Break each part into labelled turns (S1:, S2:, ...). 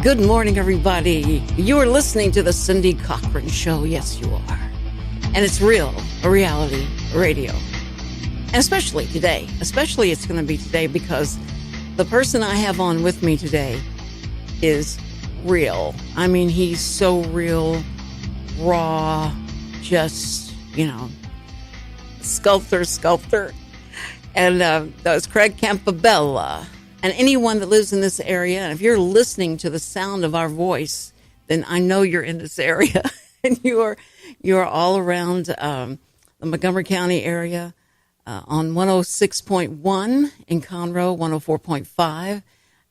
S1: Good morning, everybody. You are listening to the Cindy Cochran Show. Yes, you are. And it's real, a reality radio. And especially today. Especially it's going to be today because the person I have on with me today is real. I mean, he's so real, raw, just, sculptor. And that was Craig Campobella. And anyone that lives in this area, and if you're listening to the sound of our voice, then I know you're in this area. And you are all around the Montgomery County area on 106.1 in Conroe, 104.5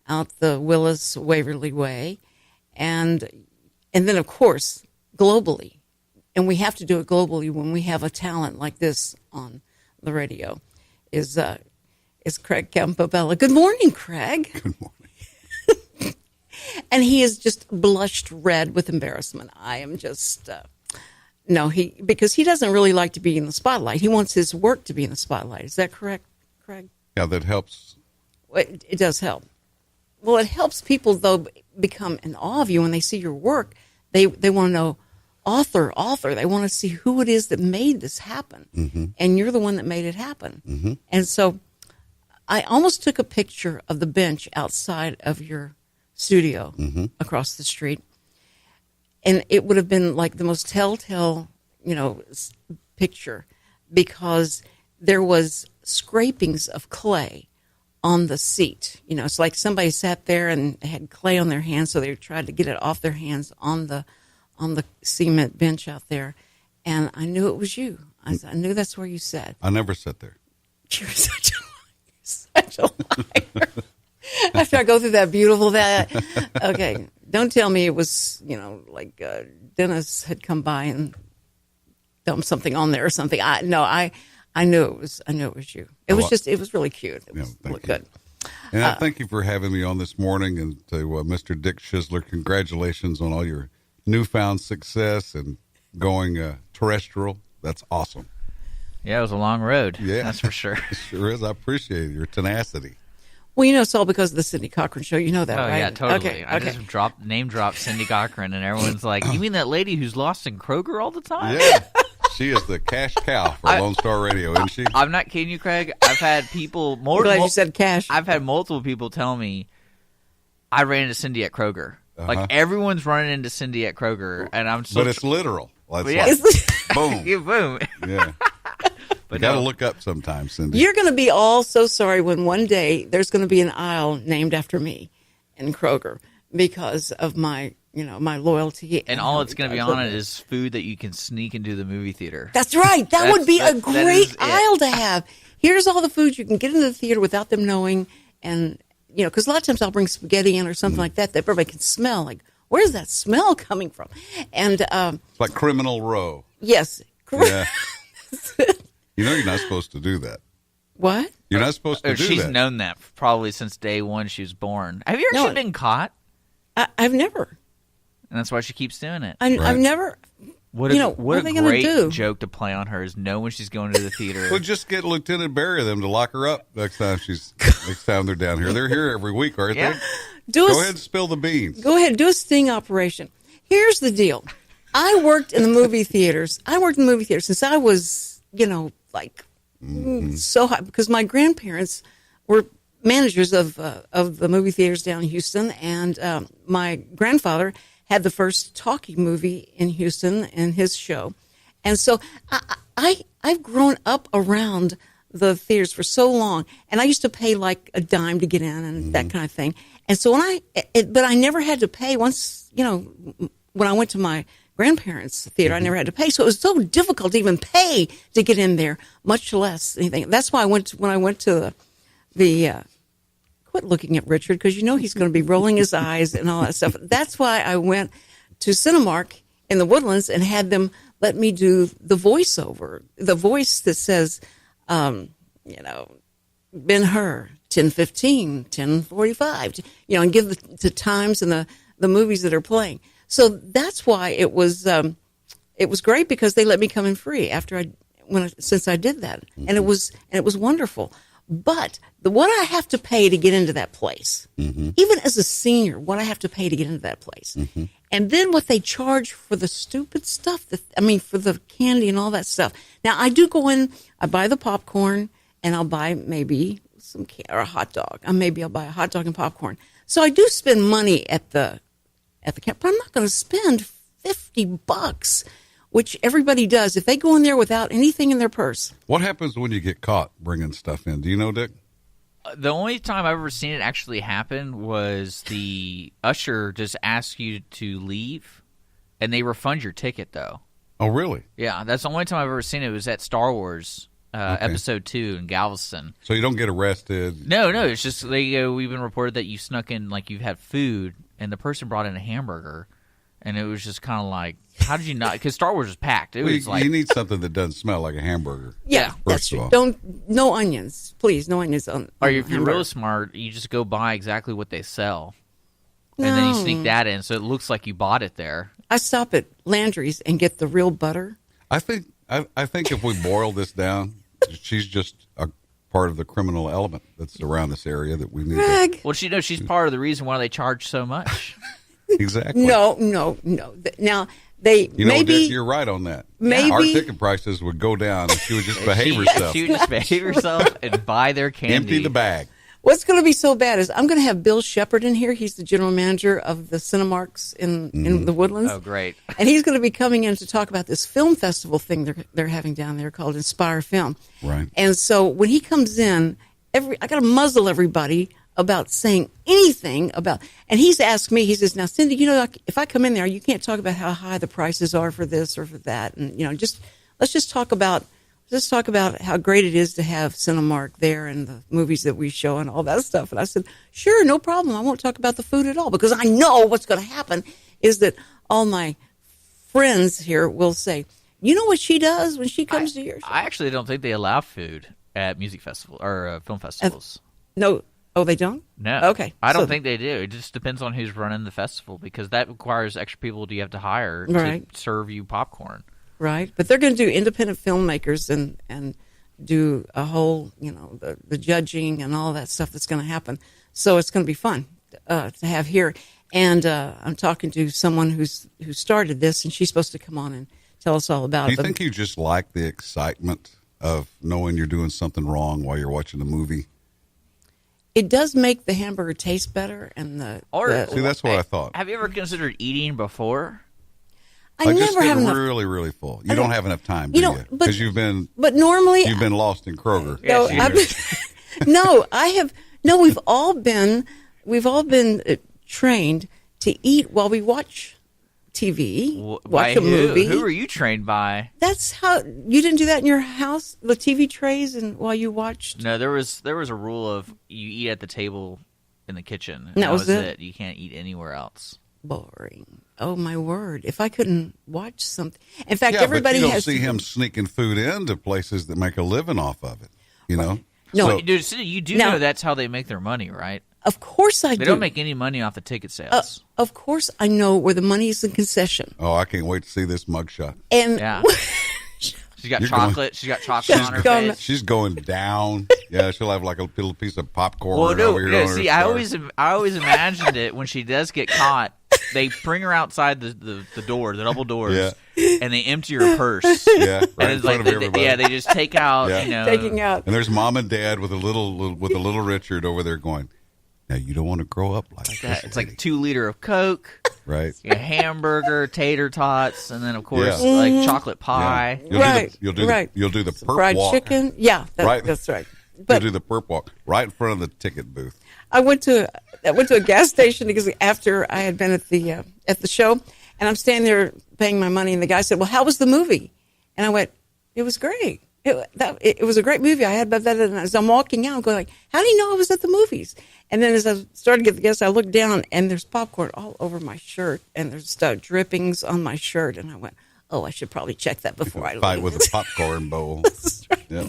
S1: out the Willis Waverly Way. And then, of course, globally. And we have to do it globally when we have a talent like this on the radio, is Craig Campobella. Good morning, Craig.
S2: Good morning.
S1: And he is just blushed red with embarrassment. I am just, because he doesn't really like to be in the spotlight. He wants his work to be in the spotlight. Is that correct, Craig?
S2: Yeah, that helps.
S1: Well, it does help. Well, it helps people, though, become in awe of you when they see your work. They want to know, author. They want to see who it is that made this happen. Mm-hmm. And you're the one that made it happen. Mm-hmm. And so I almost took a picture of the bench outside of your studio across the street. And it would have been like the most telltale, picture, because there was scrapings of clay on the seat. It's like somebody sat there and had clay on their hands, so they tried to get it off their hands on the cement bench out there. And I knew it was you. I knew that's where you sat.
S2: I never sat there.
S1: You're such a liar. After I go through that okay, don't tell me it was, like Dennis had come by and dumped something on there or something. I knew it was you. It was really cute. It looked good.
S2: And I thank you for having me on this morning, and to Mr. Dick Schisler, congratulations on all your newfound success and going terrestrial. That's awesome.
S3: Yeah, it was a long road.
S2: Yeah,
S3: that's for sure.
S2: It sure is. I appreciate your tenacity.
S1: Well, it's all because of the Cindy Cochran Show. You know that, right?
S3: Oh, yeah, totally.
S1: Okay.
S3: I just name dropped Cindy Cochran, and everyone's like, you mean that lady who's lost in Kroger all the time?
S2: Yeah. She is the cash cow for Lone Star Radio, isn't she?
S3: I'm not kidding you, Craig. I've had people
S1: I'm glad you said cash.
S3: I've had multiple people tell me I ran into Cindy at Kroger. Like, everyone's running into Cindy at Kroger, and I'm so...
S2: But it's literal. Like, boom.
S3: Boom.
S2: Yeah. But got to look up sometimes, Cindy.
S1: You're going to be all so sorry when one day there's going to be an aisle named after me in Kroger because of my, my loyalty.
S3: And all it's going to be on it is food that you can sneak into the movie theater.
S1: That's right. That would be a great aisle to have. Here's all the food you can get into the theater without them knowing. And, because a lot of times I'll bring spaghetti in or something like that everybody can smell. Like, where's that smell coming from? And
S2: it's like Criminal Row.
S1: Yes.
S2: Yeah. You're not supposed to do that.
S1: What?
S2: You're not supposed to do that.
S3: She's known that probably since day one she was born. Have you actually been caught?
S1: I've never.
S3: And that's why she keeps doing it.
S1: I've never.
S3: What are they going to do? Joke to play on her is know when she's going to the theater.
S2: Well, just get Lieutenant Barry them to lock her up next time they're down here. They're here every week, aren't they? Go ahead and spill the beans.
S1: Go ahead, do a sting operation. Here's the deal. I worked in the movie theaters. Since I was, so high, because my grandparents were managers of the movie theaters down in Houston, and my grandfather had the first talkie movie in Houston in his show. And so I've grown up around the theaters for so long, and I used to pay like a dime to get in and that kind of thing. And so but I never had to pay once, when I went to my grandparents' theater, I never had to pay. So it was so difficult to even pay to get in there, much less anything. That's why when I went to the quit looking at Richard, because he's going to be rolling his eyes and all that stuff. That's why I went to Cinemark in the Woodlands and had them let me do the voiceover, the voice that says, Ben-Hur, 10:15, 10:45, and give the times and the movies that are playing. So that's why it was great, because they let me come in free since I did that, and it was wonderful. But what I have to pay to get into that place, even as a senior, what I have to pay to get into that place. And then what they charge for the stupid stuff, for the candy and all that stuff. Now, I do go in, I buy the popcorn, and I'll buy maybe or a hot dog. Maybe I'll buy a hot dog and popcorn. So I do spend money at the camp, but I'm not going to spend $50, which everybody does if they go in there without anything in their purse.
S2: What happens when you get caught bringing stuff in? Do you know, Dick?
S3: The only time I've ever seen it actually happen was the usher just asks you to leave, and they refund your ticket, though.
S2: Oh, really?
S3: Yeah, that's the only time I've ever seen it. It was at Star Wars Episode 2 in Galveston.
S2: So you don't get arrested?
S3: No, it's just we've been reported that you snuck in, like you've had food, and the person brought in a hamburger, and it was just kind of like, how did you not? Because Star Wars was packed. It was
S2: you need something that doesn't smell like a hamburger.
S1: Yeah, that's true. No onions, please. No onions on.
S3: Or if you're real smart, you just go buy exactly what they sell, and then you sneak that in, so it looks like you bought it there.
S1: I stop at Landry's and get the real butter.
S2: I think if we boil this down, she's just a part of the criminal element that's around this area that we need.
S1: Greg.
S3: Well, she's part of the reason why they charge so much.
S2: Exactly.
S1: No. Now they maybe
S2: Dick, you're right on that.
S1: Maybe
S2: our ticket prices would go down if she would just behave herself.
S3: She would just behave herself and buy their candy.
S2: Empty the bag.
S1: What's going to be so bad is I'm going to have Bill Shepard in here. He's the general manager of the Cinemarks in the Woodlands.
S3: Oh, great.
S1: And he's going to be coming in to talk about this film festival thing they're having down there called Inspire Film.
S2: Right.
S1: And so when he comes in, I got to muzzle everybody about saying anything about, and he's asked me, he says, now, Cindy, if I come in there, you can't talk about how high the prices are for this or for that. And, let's just talk about how great it is to have Cinemark there and the movies that we show and all that stuff. And I said, sure, no problem. I won't talk about the food at all, because I know what's going to happen is that all my friends here will say, you know what she does when she comes to your show?
S3: I actually don't think they allow food at music festival or film festivals.
S1: No. Oh, they don't?
S3: No.
S1: Okay.
S3: I don't think they do. It just depends on who's running the festival, because that requires extra people you have to hire to serve you popcorn.
S1: Right. But they're going to do independent filmmakers and do a whole, the judging and all that stuff that's going to happen. So it's going to be fun to have here. And I'm talking to someone who started this, and she's supposed to come on and tell us all about it.
S2: Do you think you just like the excitement of knowing you're doing something wrong while you're watching the movie?
S1: It does make the hamburger taste better, and
S2: see, that's what I thought.
S3: Have you ever considered eating before?
S1: I never have enough.
S2: Really, really full. You don't have enough time, do you? Because you've been lost in Kroger.
S1: No, I have. No, we've all been trained to eat while we watch TV, watch a movie.
S3: Who are you trained by?
S1: That's how you didn't do that in your house, the TV trays, and while you watched.
S3: No, there was a rule of you eat at the table in the kitchen.
S1: And that was it.
S3: You can't eat anywhere else.
S1: Boring. Oh my word! If I couldn't watch something, in fact,
S2: everybody
S1: has.
S2: You don't see him sneaking food into places that make a living off of it.
S1: No,
S3: you do know that's how they make their money, right?
S1: Of course I do.
S3: They don't make any money off the ticket sales.
S1: Of course I know where the money is in concession.
S2: Oh, I can't wait to see this mugshot.
S1: And
S3: she's got chocolate. She's got chocolate on her face.
S2: She's going down. Yeah, she'll have like a little piece of popcorn.
S3: I always imagined it when she does get caught. They bring her outside the door, the double doors, and they empty her purse.
S2: Yeah, right
S3: and
S2: in front of everybody.
S3: They just take out,
S1: taking out.
S2: And there's mom and dad with a little Richard over there going, now you don't want to grow up like that.
S3: It's like 2 liters of Coke,
S2: right?
S3: A hamburger, tater tots, and then of course like chocolate pie.
S2: Yeah. You'll do the perp
S1: fried
S2: walk.
S1: chicken. Yeah, that's right.
S2: But you'll do the perp walk right in front of the ticket booth.
S1: I went to a gas station because after I had been at the show, and I'm standing there paying my money, and the guy said, "Well, how was the movie?" And I went, "It was great. It was a great movie." I had that, and as I'm walking out, I'm going like, "How do you know I was at the movies?" And then as I started to get the gas, I looked down, and there's popcorn all over my shirt, and there's drippings on my shirt, and I went, "Oh, I should probably check that before I leave."
S2: Fight with a popcorn bowl.
S1: That's right.
S2: Yeah.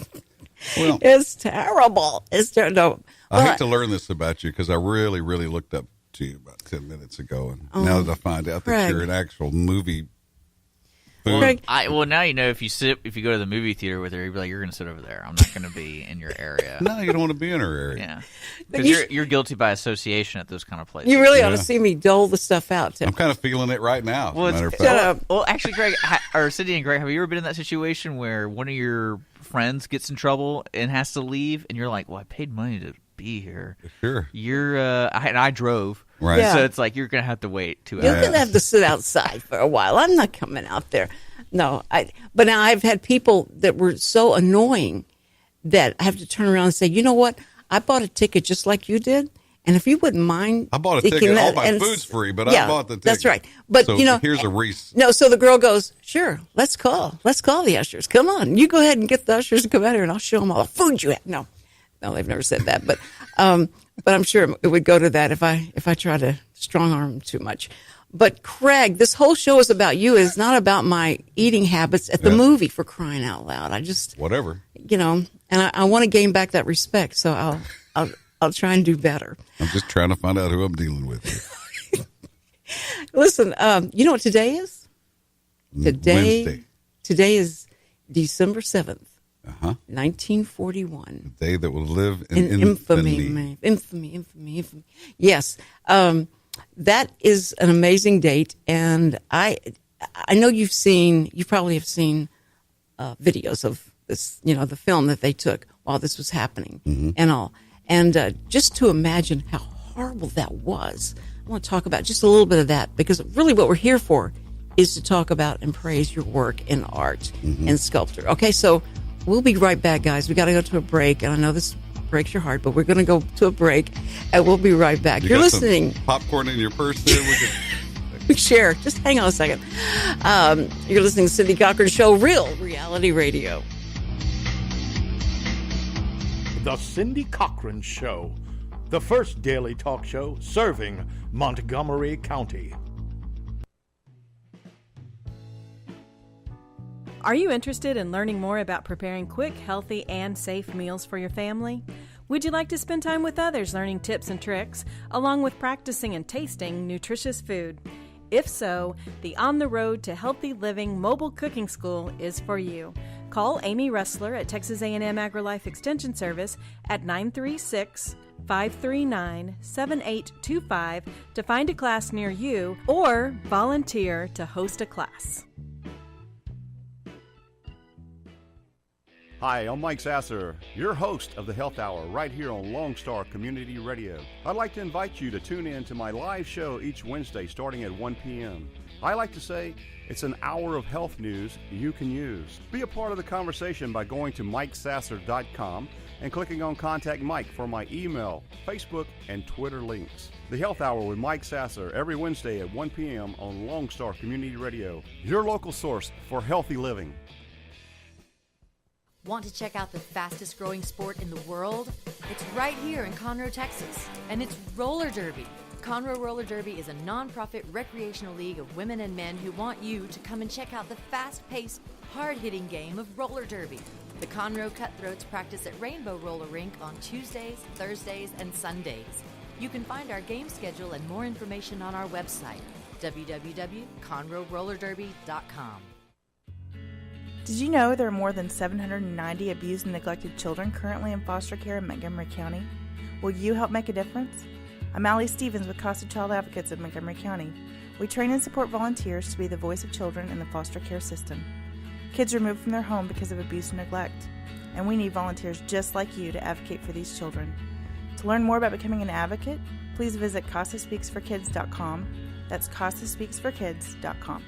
S2: Well,
S1: it's terrible. It's terrible. No,
S2: I hate to learn this about you because I really, really looked up to you about 10 minutes ago, and now that I find out that you're an actual movie food.
S1: Craig?
S3: Well, now you know if you go to the movie theater with her, you'd be like, you're going to sit over there. I'm not going to be in your area.
S2: No, you don't want to be in her area.
S3: Yeah, because you're guilty by association at those kind of places.
S1: You really ought to see me dole the stuff out, Tim.
S2: I'm kind of feeling it right now.
S3: Well,
S2: matter of fact.
S1: Shut up.
S3: Well, actually, Greg, or Cindy and Greg, have you ever been in that situation where one of your friends gets in trouble and has to leave, and you're like, well, I paid money to be here.
S2: Sure.
S3: I drove.
S2: Right.
S1: Yeah.
S3: So it's like you're going to have to wait 2 hours.
S1: You're going to have to sit outside for a while. I'm not coming out there. No, but now I've had people that were so annoying that I have to turn around and say, you know what? I bought a ticket just like you did. And if you wouldn't mind.
S2: I bought a ticket. All my food's free, but I bought the ticket.
S1: That's right. But,
S2: so here's a Reese.
S1: No, so the girl goes, sure, let's call the ushers. Come on. You go ahead and get the ushers to come out here and I'll show them all the food you have. No, they've never said that. But I'm sure it would go to that if I try to strong arm them too much. But Craig, this whole show is about you. It's not about my eating habits at the movie, for crying out loud. I just
S2: whatever,
S1: and I want to gain back that respect. So I'll try and do better.
S2: I'm just trying to find out who I'm dealing with here.
S1: Listen, you know what today is?
S2: Wednesday.
S1: Today is December 7th, 1941.
S2: The day that will live in
S1: infamy. Infamy. Yes. That is an amazing date, and I know you probably have seen videos of this, the film that they took while this was happening and all. And just to imagine how horrible that was, I want to talk about just a little bit of that, because really what we're here for is to talk about and praise your work in art and sculpture. Okay, so we'll be right back, guys. We got to go to a break, and I know this breaks your heart, but we're going to go to a break, and we'll be right back. You're listening.
S2: Popcorn in your purse there?
S1: We share. Just hang on a second. You're listening to Cindy Cochran Show, Real Reality Radio.
S4: The Cindy Cochran Show, the first daily talk show serving Montgomery County.
S5: Are you interested in learning more about preparing quick, healthy, and safe meals for your family? Would you like to spend time with others learning tips and tricks, along with practicing and tasting nutritious food? If so, the On the Road to Healthy Living Mobile Cooking School is for you. Call Amy Ressler at Texas A&M AgriLife Extension Service at 936-539-7825 to find a class near you or volunteer to host a class.
S6: Hi, I'm Mike Sasser, your host of the Health Hour right here on Lone Star Community Radio. I'd like to invite you to tune in to my live show each Wednesday starting at 1 p.m. I like to say it's an hour of health news you can use. Be a part of the conversation by going to MikeSasser.com and clicking on Contact Mike for my email, Facebook, and Twitter links. The Health Hour with Mike Sasser every Wednesday at 1 p.m. on Lone Star Community Radio, your local source for healthy living.
S7: Want to check out the fastest growing sport in the world? It's right here in Conroe, Texas, and it's roller derby. Conroe Roller Derby is a non-profit recreational league of women and men who want you to come and check out the fast-paced, hard-hitting game of roller derby. The Conroe Cutthroats practice at Rainbow Roller Rink on Tuesdays, Thursdays, and Sundays. You can find our game schedule and more information on our website, www.conroerollerderby.com.
S8: Did you know there are more than 790 abused and neglected children currently in foster care in Montgomery County? Will you help make a difference? I'm Allie Stevens with Casa Child Advocates of Montgomery County. We train and support volunteers to be the voice of children in the foster care system. Kids are removed from their home because of abuse and neglect, and we need volunteers just like you to advocate for these children. To learn more about becoming an advocate, please visit CasaSpeaksForKids.com. That's CasaSpeaksForKids.com.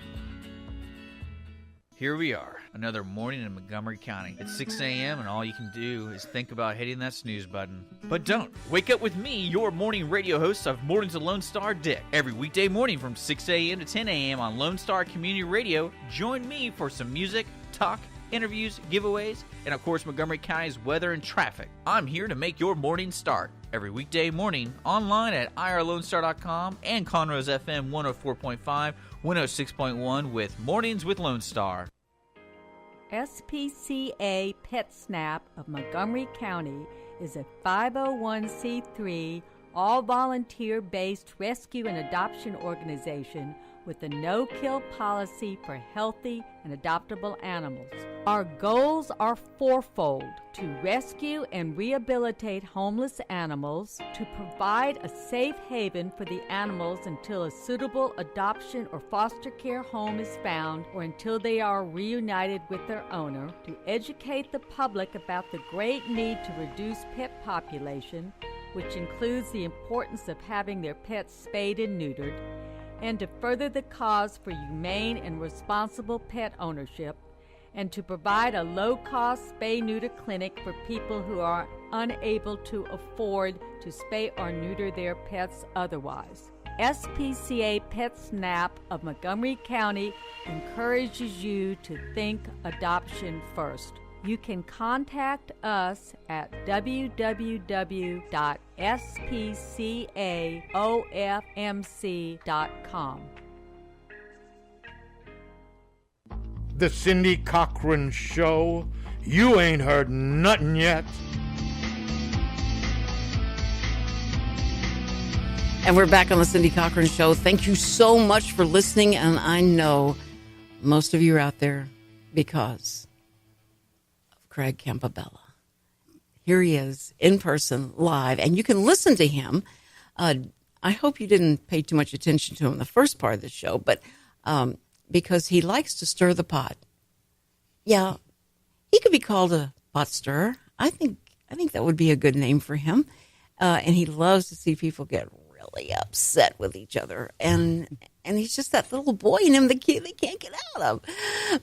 S3: Here we are, another morning in Montgomery County. It's 6 a.m. and all you can do is think about hitting that snooze button. But don't. Wake up with me, your morning radio host of Mornings of Lone Star, Dick. Every weekday morning from 6 a.m. to 10 a.m. on Lone Star Community Radio, join me for some music, talk, interviews, giveaways, and of course Montgomery County's weather and traffic. I'm here to make your morning start. Every weekday morning, online at irlonestar.com and Conroe's FM 104.5, 106.1 with Mornings with Lone Star.
S9: SPCA PetSnap of Montgomery County is a 501c3 all-volunteer-based rescue and adoption organization with a no-kill policy for healthy and adoptable animals. Our goals are fourfold: to rescue and rehabilitate homeless animals, to provide a safe haven for the animals until a suitable adoption or foster care home is found or until they are reunited with their owner, to educate the public about the great need to reduce pet population, which includes the importance of having their pets spayed and neutered, and to further the cause for humane and responsible pet ownership, and to provide a low-cost spay-neuter clinic for people who are unable to afford to spay or neuter their pets otherwise. SPCA PetSnap of Montgomery County encourages you to think adoption first. You can contact us at www.spcaofmc.com.
S4: The Cindy Cochran Show. You ain't heard nothing yet.
S1: And we're back on the Cindy Cochran Show. Thank you so much for listening. And I know most of you are out there because of Craig Campobella. Here he is in person, live. And you can listen to him. I hope you didn't pay too much attention to him in the first part of the show, but because he likes to stir the pot. Yeah, he could be called a pot stirrer. I think that would be a good name for him. And he loves to see people get really upset with each other. And he's just that little boy in him that they can't get out of.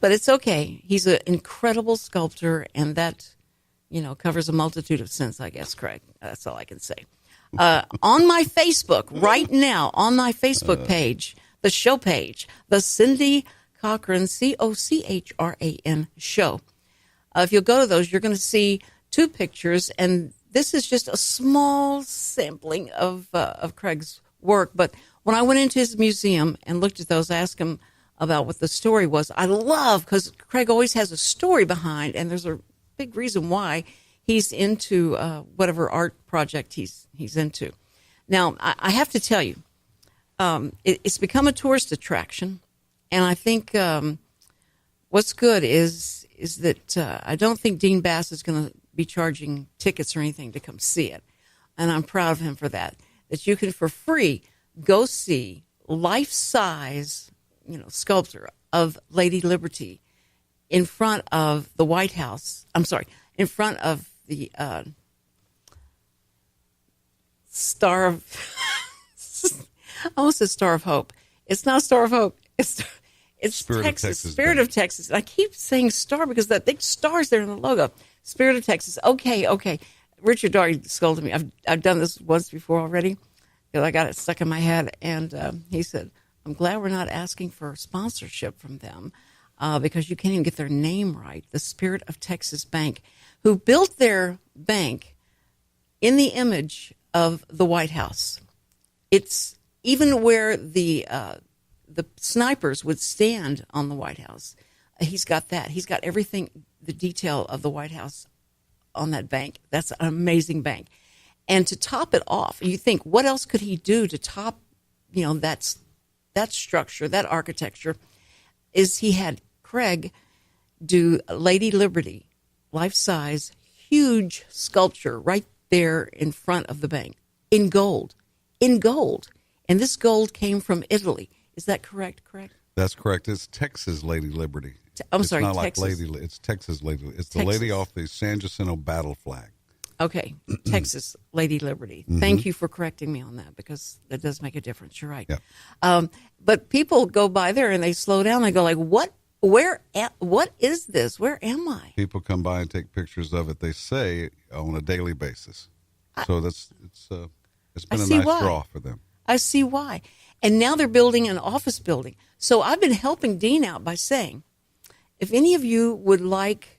S1: But it's okay. He's an incredible sculptor, and that, covers a multitude of sins, I guess, Craig. That's all I can say. On my Facebook, right now, on my Facebook page, the show page, the Cindy Cochran, Cochran show. If you'll go to those, you're going to see two pictures, and this is just a small sampling of Craig's work. But when I went into his museum and looked at those, I asked him about what the story was. I love, because Craig always has a story behind, and there's a big reason why he's into whatever art project he's into. Now, I have to tell you, it's become a tourist attraction, and I think what's good is that I don't think Dean Bass is going to be charging tickets or anything to come see it, and I'm proud of him for that. That you can, for free, go see life-size, sculpture of Lady Liberty in front of the White House. I'm sorry, in front of the Star of... I almost said Star of Hope. It's not Star of Hope. It's Texas. Spirit of Texas. I keep saying star because that big star's there in the logo. Spirit of Texas. Okay. Richard already scolded me. I've done this once before already because I got it stuck in my head. And he said, I'm glad we're not asking for sponsorship from them because you can't even get their name right. The Spirit of Texas Bank, who built their bank in the image of the White House. It's even where the snipers would stand on the White House. He's got that. He's got everything, the detail of the White House on that bank. That's an amazing bank. And to top it off, you think, what else could he do to top, that structure, that architecture, is he had Craig do Lady Liberty, life-size, huge sculpture right there in front of the bank in gold. And this gold came from Italy. Is that correct, Craig?
S2: That's correct. It's Texas Lady Liberty.
S1: It's not
S2: Texas. Like Lady. It's Texas Lady. It's the lady off the San Jacinto battle flag.
S1: Okay, Texas Lady Liberty. Mm-hmm. Thank you for correcting me on that because that does make a difference. You're right. Yeah. But people go by there and they slow down. They go like, "What? What is this? Where am I?"
S2: People come by and take pictures of it. They say on a daily basis. So it's been a nice draw for them.
S1: I see why. And now they're building an office building. So I've been helping Dean out by saying, if any of you would like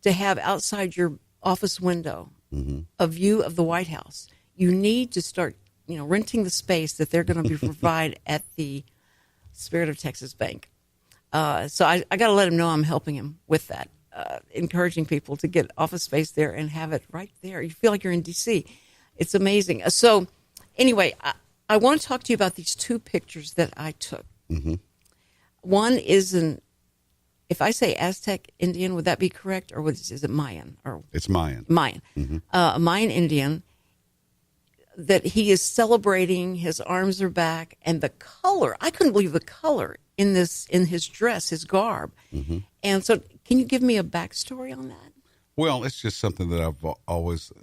S1: to have outside your office window a view of the White House, you need to start, renting the space that they're going to be provide at the Spirit of Texas Bank. So I got to let him know I'm helping him with that, encouraging people to get office space there and have it right there. You feel like you're in D.C. It's amazing. So anyway, I want to talk to you about these two pictures that I took. Mm-hmm. One is if I say Aztec Indian, would that be correct, or is it Mayan? Or
S2: It's Mayan.
S1: Mayan, a Mayan Indian. That he is celebrating. His arms are back, and the color. I couldn't believe the color in his dress, his garb. And so, can you give me a backstory on that?
S2: Well, it's just something that I've always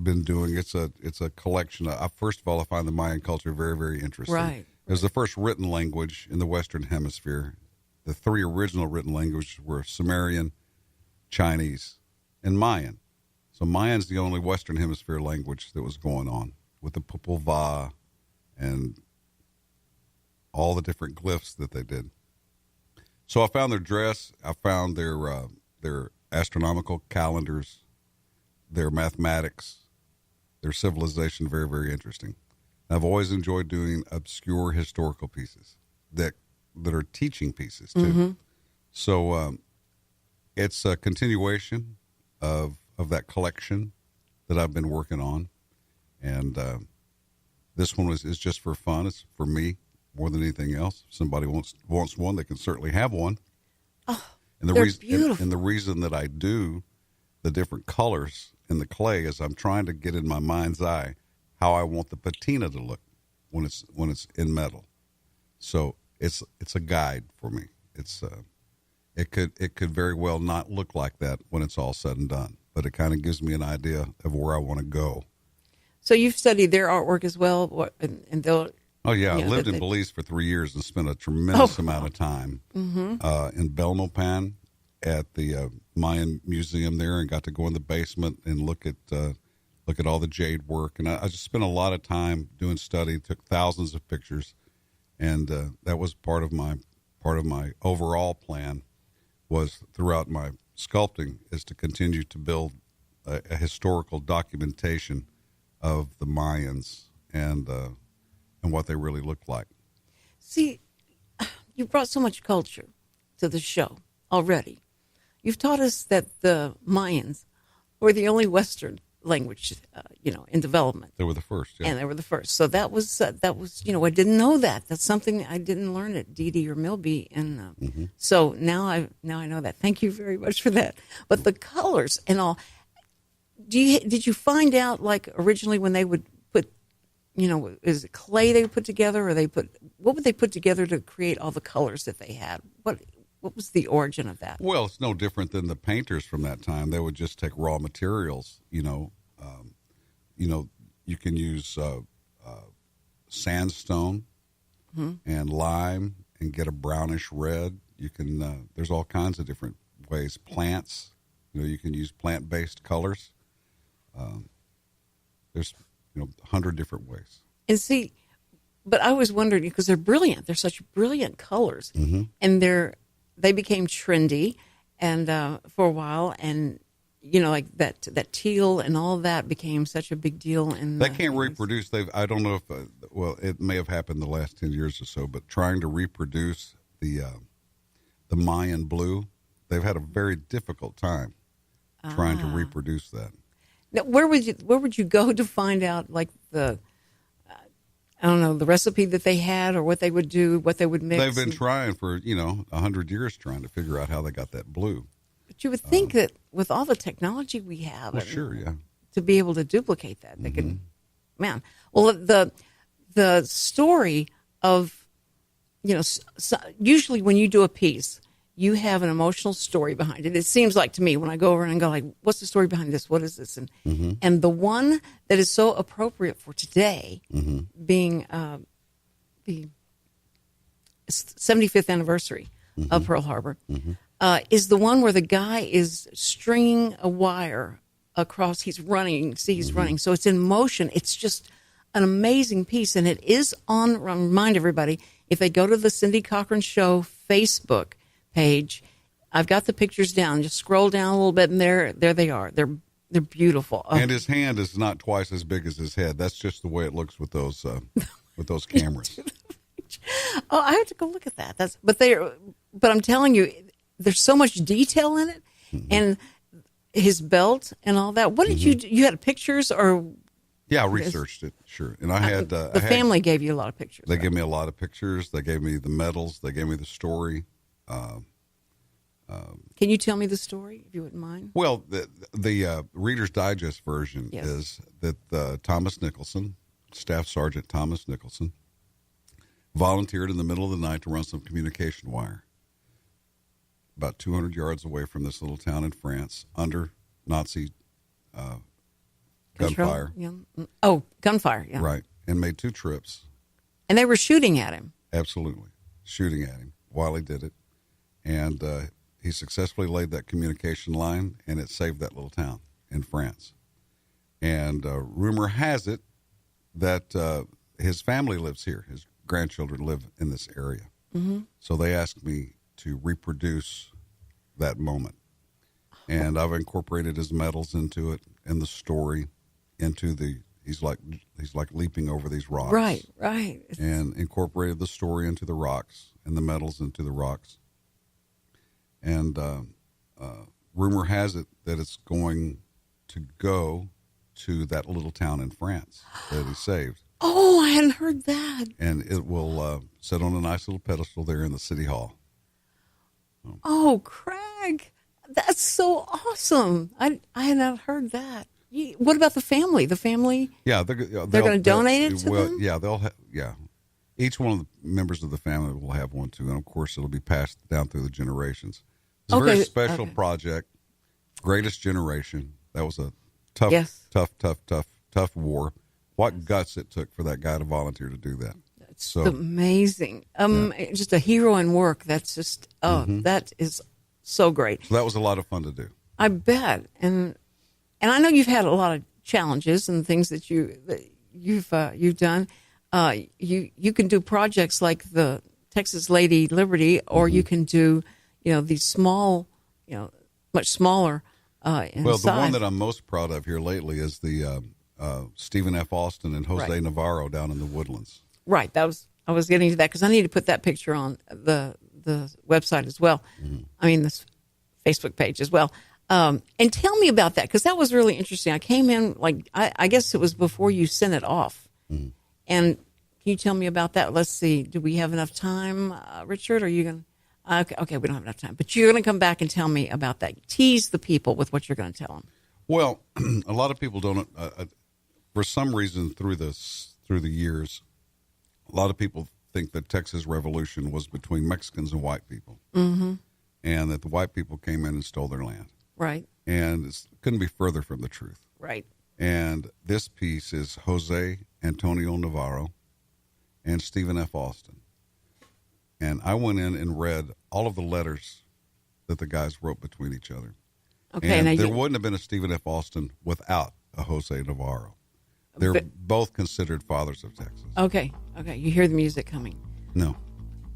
S2: been doing. It's a collection. First of all, I find the Mayan culture very, very interesting.
S1: Right.
S2: It was the first written language in the Western Hemisphere. The three original written languages were Sumerian, Chinese, and Mayan. So Mayan's the only Western Hemisphere language that was going on with the Popol Vuh and all the different glyphs that they did. So I found their dress. I found their astronomical calendars, their mathematics, their civilization very, very interesting. I've always enjoyed doing obscure historical pieces that are teaching pieces too. So it's a continuation of that collection that I've been working on, and this one is just for fun. It's for me more than anything else. If somebody wants one, they can certainly have one.
S1: Oh,
S2: and the
S1: they're
S2: reason
S1: beautiful.
S2: and the reason that I do the different colors in the clay is I'm trying to get in my mind's eye how I want the patina to look when it's in metal. So it's a guide for me. It could very well not look like that when it's all said and done, but it kind of gives me an idea of where I want to go.
S1: So you've studied their artwork as well, and they'll.
S2: Oh yeah, I lived in Belize for 3 years and spent a tremendous amount of time in Belmopan at the Mayan Museum there, and got to go in the basement and look at all the jade work. And I just spent a lot of time doing study, took thousands of pictures, and that was part of my overall plan. Was throughout my sculpting is to continue to build a historical documentation of the Mayans and what they really looked like.
S1: See, you brought so much culture to the show already. You've taught us that the Mayans were the only Western language, in development.
S2: They were the first, yeah.
S1: And they were the first. So that was, I didn't know that. That's something I didn't learn at DD or Milby. And so now I know that. Thank you very much for that. But the colors and all, did you find out, like, originally when they would put, is it clay they would put together, or what would they put together to create all the colors that they had? What was the origin of that?
S2: Well, it's no different than the painters from that time. They would just take raw materials. You can use sandstone and lime and get a brownish red. You can. There's all kinds of different ways. Plants. You can use plant-based colors. There's 100 different ways.
S1: And see, but I was wondering, because they're brilliant. They're such brilliant colors, and they became trendy, and for a while, and like that teal and all that became such a big deal. And
S2: they can't reproduce. I don't know if it may have happened the last 10 years or so, but trying to reproduce the Mayan blue, they've had a very difficult time trying to reproduce that.
S1: Now, where would you go to find out, like, the recipe that they had, or what they would do, what they would mix?
S2: They've been trying for 100 years trying to figure out how they got that blue.
S1: But you would think that with all the technology we have,
S2: sure, yeah,
S1: to be able to duplicate that, they can. Man, well, the story of usually when you do a piece, you have an emotional story behind it. It seems like to me when I go over and go, like, what's the story behind this? What is this? And the one that is so appropriate for today, being the 75th anniversary of Pearl Harbor, is the one where the guy is stringing a wire across. He's running. So it's in motion. It's just an amazing piece, and it is on. Remind everybody, if they go to the Cindy Cochran Show Facebook page, I've got the pictures down. Just scroll down a little bit, and there they are. They're beautiful.
S2: And his hand is not twice as big as his head. That's just the way it looks with those cameras.
S1: Oh, I have to go look at that. But I'm telling you, there's so much detail in it, and his belt and all that. What did you do? You had pictures, or
S2: Yeah, I researched it, sure. And I had...
S1: the family gave you a lot of pictures.
S2: They gave me a lot of pictures. They gave me the medals. They gave me the story.
S1: Can you tell me the story, if you wouldn't mind?
S2: Well, the Reader's Digest version
S1: Yes.
S2: is that Thomas Nicholson, Staff Sergeant Thomas Nicholson, volunteered in the middle of the night to run some communication wire about 200 yards away from this little town in France under Nazi gunfire.
S1: Yeah. Oh, gunfire, yeah.
S2: Right. And made 2 trips.
S1: And they were shooting at him.
S2: Absolutely. Shooting at him while he did it. And he successfully laid that communication line, and it saved that little town in France. And rumor has it that his family lives here. His grandchildren live in this area.
S1: Mm-hmm.
S2: So they asked me to reproduce that moment. And I've incorporated his medals into it and the story into he's like leaping over these rocks.
S1: Right.
S2: And incorporated the story into the rocks and the medals into the rocks. And rumor has it that it's going to go to that little town in France that he saved.
S1: Oh, I hadn't heard that.
S2: And it will sit on a nice little pedestal there in the city hall.
S1: Oh, Craig, that's so awesome. I had not heard that. What about the family? The family?
S2: Yeah,
S1: they're going to donate it to them?
S2: Yeah, yeah. Each one of the members of the family will have one too, and of course it'll be passed down through the generations. It's a very special project. Greatest Generation. That was a tough war. What guts it took for that guy to volunteer to do that.
S1: That's amazing. Just a hero in work. That's just that is so great.
S2: So that was a lot of fun to do.
S1: I bet. And I know you've had a lot of challenges and things that you've done. You can do projects like the Texas Lady Liberty, or you can do these small, much smaller in
S2: Well,
S1: size.
S2: the one that I'm most proud of here lately is the Stephen F. Austin and Jose Navarro down in the Woodlands.
S1: Right. I was getting to that because I need to put that picture on the website as well.
S2: Mm-hmm.
S1: I mean, this Facebook page as well. And tell me about that, because that was really interesting. I came in, I guess it was before you sent it off.
S2: Mm-hmm.
S1: And can you tell me about that? Let's see. Do we have enough time, Richard? Are you going to? Okay, we don't have enough time. But you're going to come back and tell me about that. Tease the people with what you're going to tell them.
S2: Well, a lot of people don't, for some reason through the years, a lot of people think that Texas Revolution was between Mexicans and white people.
S1: Mm-hmm.
S2: And that the white people came in and stole their land.
S1: Right.
S2: And it couldn't be further from the truth.
S1: Right.
S2: And this piece is Jose Antonio Navarro and Stephen F. Austin. And I went in and read all of the letters that the guys wrote between each other.
S1: Okay.
S2: And there wouldn't have been a Stephen F. Austin without a Jose Navarro. They're both considered fathers of Texas.
S1: Okay. You hear the music coming.
S2: No.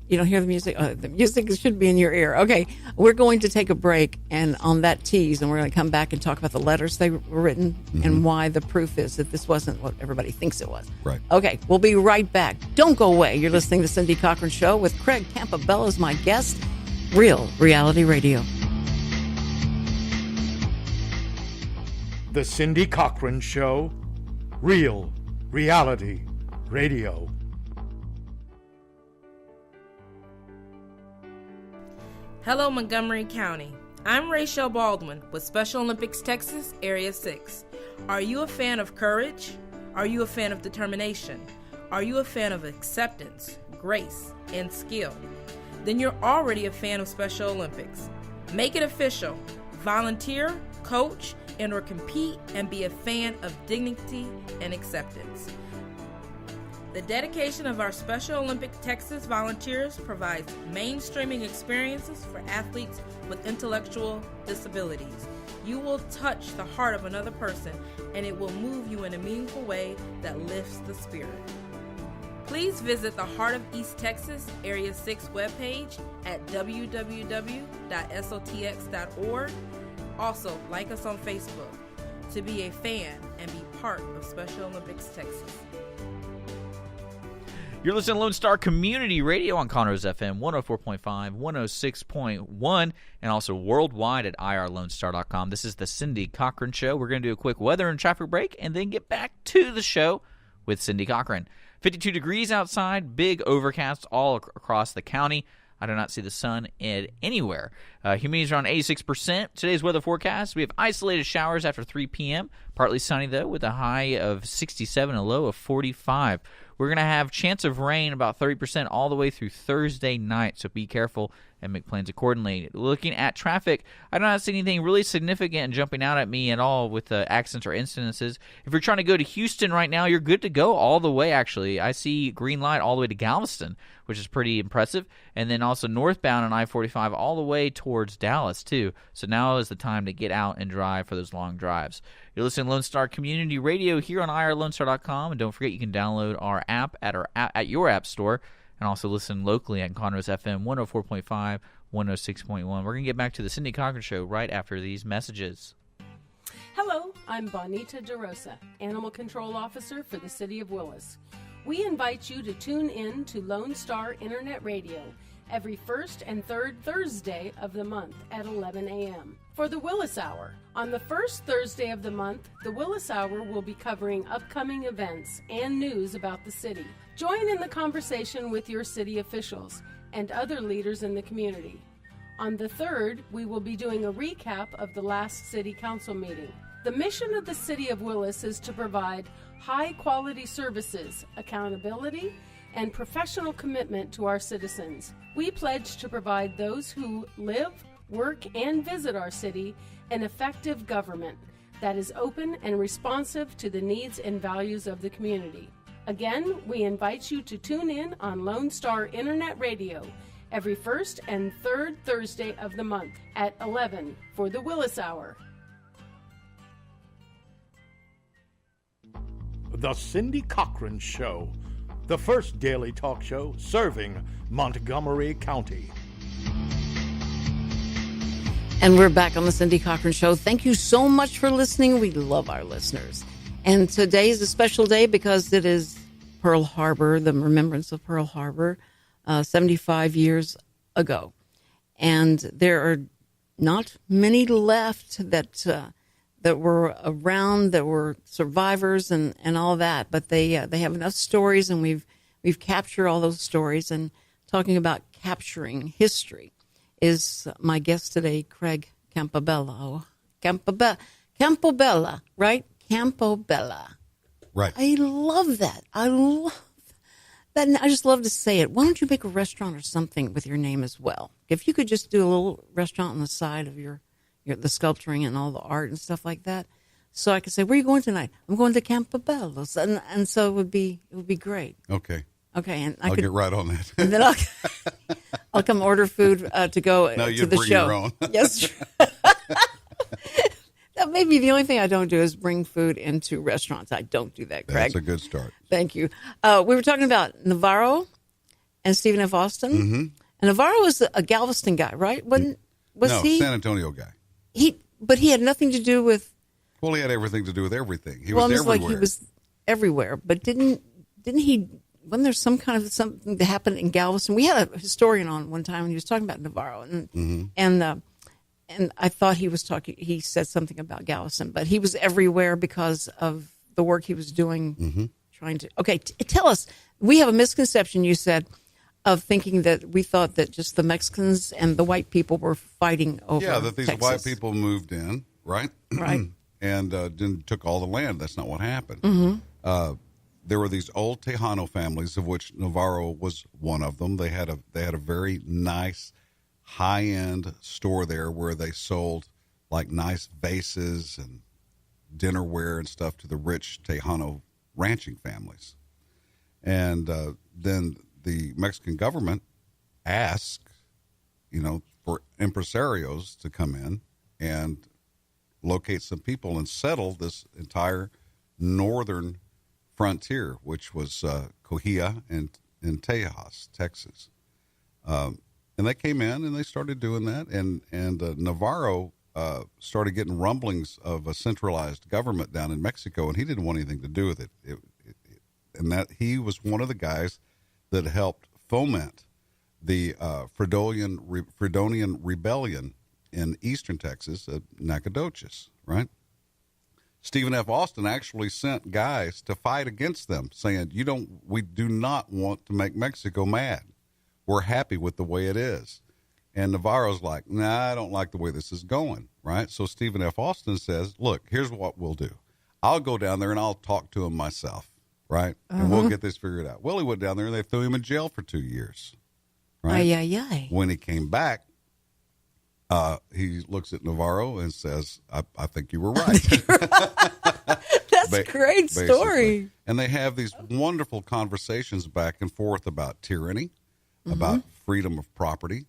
S1: You don't hear the music? The music should be in your ear. Okay, we're going to take a break, and on that tease, and we're going to come back and talk about the letters they were written and why the proof is that this wasn't what everybody thinks it was.
S2: Right.
S1: Okay, we'll be right back. Don't go away. You're listening to Cindy Cochran Show with Craig Campobella as my guest. Real Reality Radio.
S4: The Cindy Cochran Show, Real Reality Radio.
S10: Hello, Montgomery County. I'm Rachel Baldwin with Special Olympics Texas, Area 6. Are you a fan of courage? Are you a fan of determination? Are you a fan of acceptance, grace, and skill? Then you're already a fan of Special Olympics. Make it official. Volunteer, coach, and/or compete and be a fan of dignity and acceptance. The dedication of our Special Olympics Texas volunteers provides mainstreaming experiences for athletes with intellectual disabilities. You will touch the heart of another person, and it will move you in a meaningful way that lifts the spirit. Please visit the Heart of East Texas Area 6 webpage at www.sltx.org. Also, like us on Facebook to be a fan and be part of Special Olympics Texas.
S3: You're listening to Lone Star Community Radio on Conroe's FM 104.5, 106.1, and also worldwide at irlonestar.com. This is the Cindy Cochran Show. We're going to do a quick weather and traffic break and then get back to the show with Cindy Cochran. 52 degrees outside, big overcast all across the county. I do not see the sun anywhere. Humidity is around 86%. Today's weather forecast, we have isolated showers after 3 p.m. Partly sunny, though, with a high of 67 and a low of 45. We're going to have chance of rain about 30% all the way through Thursday night, so be careful and make plans accordingly. Looking at traffic, I do not see anything really significant and jumping out at me at all with accidents or incidences. If you're trying to go to Houston right now, you're good to go all the way, actually. I see green light all the way to Galveston, which is pretty impressive, and then also northbound on I-45 all the way towards Dallas, too. So now is the time to get out and drive for those long drives. You're listening to Lone Star Community Radio here on irlonestar.com, and don't forget you can download our app at your app store, and also listen locally at Conroe's FM 104.5, 106.1. We're going to get back to the Cindy Cochran Show right after these messages.
S11: Hello, I'm Bonita DeRosa, Animal Control Officer for the City of Willis. We invite you to tune in to Lone Star Internet Radio every first and third Thursday of the month at 11 a.m. for the Willis Hour. On the first Thursday of the month, the Willis Hour will be covering upcoming events and news about the city. Join in the conversation with your city officials and other leaders in the community. On the third, we will be doing a recap of the last city council meeting. The mission of the City of Willis is to provide high-quality services, accountability, and professional commitment to our citizens. We pledge to provide those who live, work, and visit our city an effective government that is open and responsive to the needs and values of the community. Again, we invite you to tune in on Lone Star Internet Radio every first and third Thursday of the month at 11 for the Willis Hour.
S4: The Cindy Cochran Show, the first daily talk show serving Montgomery County.
S1: And we're back on the Cindy Cochran Show. Thank you so much for listening. We love our listeners. And today is a special day because it is Pearl Harbor, the remembrance of Pearl Harbor, 75 years ago. And there are not many left that were around, that were survivors and all that. But they have enough stories, and we've captured all those stories. And talking about capturing history is my guest today, Craig Campobella. Oh, Campobella, right? Campobella.
S2: Right.
S1: I love that. I love that. And I just love to say it. Why don't you make a restaurant or something with your name as well? If you could just do a little restaurant on the side of the sculpturing and all the art and stuff like that. So I could say, where are you going tonight? I'm going to Campobella's. And so it would be great.
S2: Okay.
S1: Okay, and
S2: I'll get right on that.
S1: And then I'll come order food to go
S2: no,
S1: to the
S2: bring
S1: show.
S2: Your own.
S1: Yes. That may be the only thing I don't do is bring food into restaurants. I don't do that, Craig.
S2: That's a good start.
S1: Thank you. We were talking about Navarro and Stephen F. Austin. Mm-hmm. And Navarro was a Galveston guy, right? Was he?
S2: San Antonio guy.
S1: But he had nothing to do with.
S2: Well, he had everything to do with everything. He was everywhere.
S1: Like he was everywhere, but didn't he? Wasn't there something that happened in Galveston? We had a historian on one time, and he was talking about Navarro, and I thought he said something about Galveston, but he was everywhere because of the work he was doing, trying to. Okay, tell us. We have a misconception, you said, of thinking that we thought that just the Mexicans and the white people were fighting over.
S2: Yeah, that these
S1: Texas.
S2: white people moved in, right?
S1: Right.
S2: And then took all the land. That's not what happened. There were these old Tejano families, of which Navarro was one of them. They had a very nice, high-end store there where they sold like nice vases and dinnerware and stuff to the rich Tejano ranching families. And then the Mexican government asked, for impresarios to come in and locate some people and settle this entire northern frontier, which was Coahuila and Tejas, Texas. And they came in and they started doing that. And Navarro started getting rumblings of a centralized government down in Mexico, and he didn't want anything to do with it. And that he was one of the guys that helped foment the Fredonian Rebellion in eastern Texas at Nacogdoches, right? Stephen F. Austin actually sent guys to fight against them, saying, we do not want to make Mexico mad. We're happy with the way it is. And Navarro's like, nah, I don't like the way this is going, right? So Stephen F. Austin says, look, here's what we'll do. I'll go down there and I'll talk to him myself, right? And we'll get this figured out. Well, he went down there and they threw him in jail for 2 years, right?
S1: Ay, ay, ay.
S2: When he came back, he looks at Navarro and says, I think you were right.
S1: That's a great story.
S2: And they have these wonderful conversations back and forth about tyranny, about freedom of property,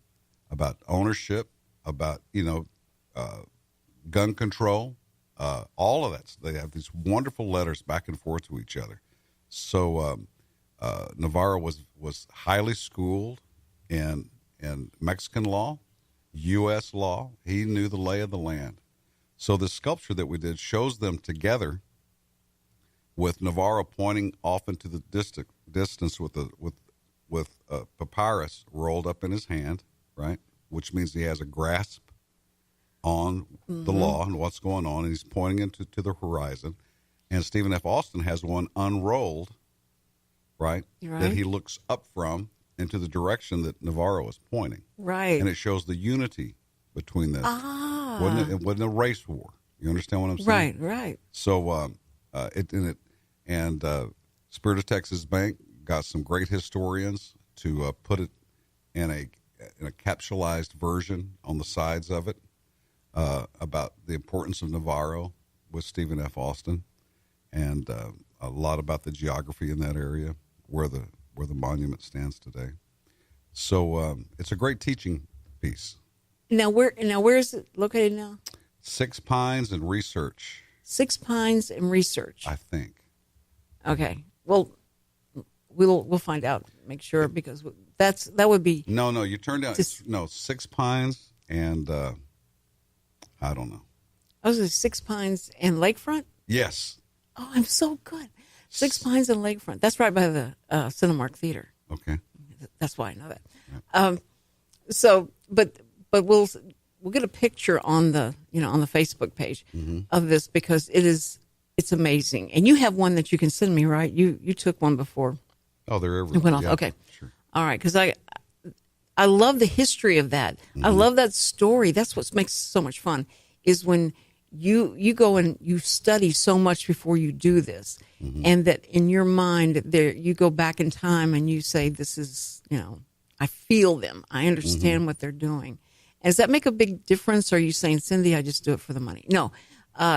S2: about ownership, about, gun control, all of that. They have these wonderful letters back and forth to each other. So Navarro was highly schooled in Mexican law, U.S. law. He knew the lay of the land. So the sculpture that we did shows them together, with Navarro pointing off into the distance with a papyrus rolled up in his hand, right? Which means he has a grasp on the law and what's going on, and he's pointing into the horizon. And Stephen F. Austin has one unrolled, right? That he looks up from into the direction that Navarro is pointing. Right. And it shows the unity between them. It wasn't a race war. You understand what I'm saying?
S1: Right.
S2: So Spirit of Texas Bank got some great historians to put it in a capsulized version on the sides of it about the importance of Navarro with Stephen F. Austin, and a lot about the geography in that area where the monument stands today. So it's a great teaching piece.
S1: Where is it located now?
S2: Six Pines and Research.
S1: Six Pines and Research.
S2: I think.
S1: Okay. Well, we'll find out. Make sure, because that would be.
S2: No. You turned down. Six Pines and I don't know.
S1: Oh, is it Six Pines and Lakefront?
S2: Yes.
S1: Oh, I'm so good. Six Pines and Lakefront. That's right by the Cinemark Theater.
S2: Okay.
S1: That's why I know that. Right. But we'll get a picture on the Facebook page of this, because it's amazing. And you have one that you can send me, right? You took one before.
S2: Oh, they're everywhere.
S1: It went off.
S2: Yeah,
S1: okay.
S2: Sure.
S1: All right, because I love the history of that. I love that story. That's what makes it so much fun, is when you go and you study so much before you do this, and that in your mind there you go back in time and you say, this is, I feel them. I understand what they're doing. Does that make a big difference? Or are you saying, Cindy, I just do it for the money? No,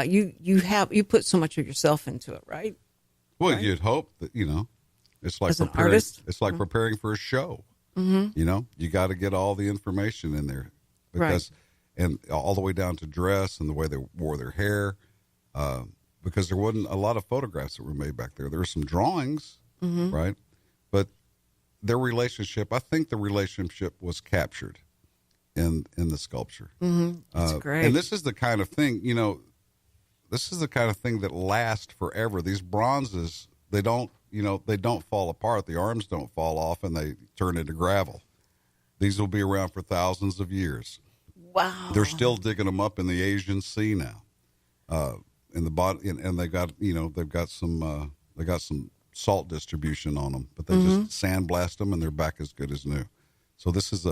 S1: you put so much of yourself into it, right?
S2: Well,
S1: right?
S2: You'd hope that, it's like
S1: as an
S2: preparing,
S1: artist?
S2: it's like preparing for a show. You got to get all the information in there, because, and all the way down to dress and the way they wore their hair, because there wasn't a lot of photographs that were made back there. There were some drawings, right? But their relationship, I think the relationship was captured in the sculpture.
S1: That's great.
S2: And this is the kind of thing, that lasts forever. These bronzes, they don't fall apart. The arms don't fall off and they turn into gravel. These will be around for thousands of years.
S1: Wow.
S2: They're still digging them up in the Asian Sea now. In the bottom, and they got some salt distribution on them, but they just sandblast them and they're back as good as new. So this is